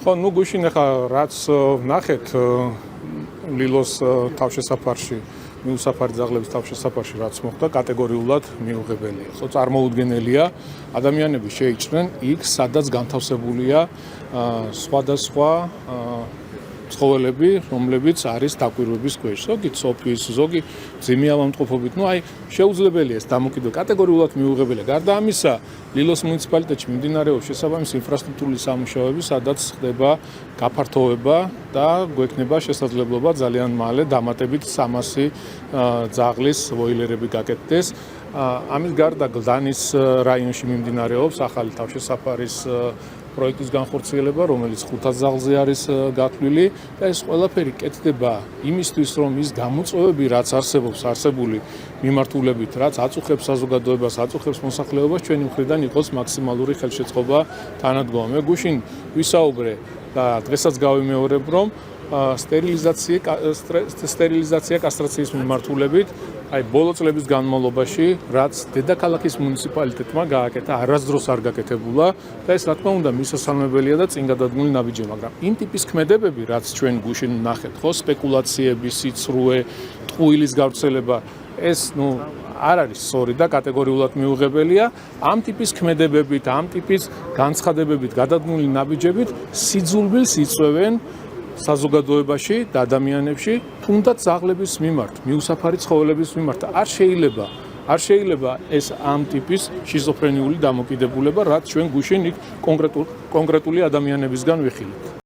ხო, ну გუშინ ახლა რაც ნახეთ ლილოს თავშესაფარში, მიუსაფარი ძაღლების თავშესაფარში რაც მოხდა, კატეგორიულად მიუღებელია. ხო, წარმოუდგენელია, ადამიანები შეიჭრნენ იქ, სადაც განთავსებულია სხვადასხვა ცხოველები, რომლებიც არის დაკვირვების ქვეშ. ზოგი ცოფის, ზოგი მძიმე ავადმყოფობით. Ну, შეუძლებელია ეს დამოკიდო კატეგორიულად მიუღებელია. გარდა ამისა, ლილოს მუნიციპალიტეტში მიმდინარეობს შესაბამისი ინფრასტრუქტურული სამუშაოები, სადაც ხდება გაფართოვება და გვექნება შესაძლებლობა ძალიან მალე დამატებით 300 ძაღლის ვოილერები გაკეთდეს. ამის გარდა გლდანის რაიონში მიმდინარეობს ახალი თავშესაფარის პროექტის განხორციელება, რომელიც 500 ძაღლზე არის გათვლილი და ეს ყველაფერი კეთდება იმისთვის, რომ ის გამოწვევები, რაც არსებული მიმართულებით, რაც აწუხებს საზოგადოებას, აწუხებს მოსახლეობას, ჩვენი მხრიდან იყოს მაქსიმალური ხელშეწყობა თანადგომა. მე გუშინ ვისაუბრე და დღესაც გავიმეორებ, რომ სტერილიზაცია კასტრაციის მიმართულებით ბოლო წლების განმავლობაში, რაც დედაქალაქის მუნიციპალიტეტმა გააკეთა, არასდროს არ გაკეთებულა და ეს რა თქმა უნდა მისასალმებელია და წინ გადადგმული ნაბიჯია, მაგრამ იმ ტიპის ქმედებები, რაც ჩვენ გუშინ ნახეთ, ხო, სპეკულაციები, სიცრუე, ტყუილის გავრცელება, ეს არ არის სწორი და კატეგორიულად მიუღებელია. ამ ტიპის ქმედებებით, ამ ტიპის განცხადებებით, გადადგმული ნაბიჯებით სიძულვილს იწვევენ საზოგადოებაში და ადამიანებში, თუნდაც ძაღლების მიმართ, მიუსაფარი ცხოველების მიმართ. არ შეიძლება ეს ამ ტიპის შიზოფრენიული დამოკიდებულება, რაც ჩვენ გუშინ იქ კონკრეტული ადამიანებისგან ვიხილეთ.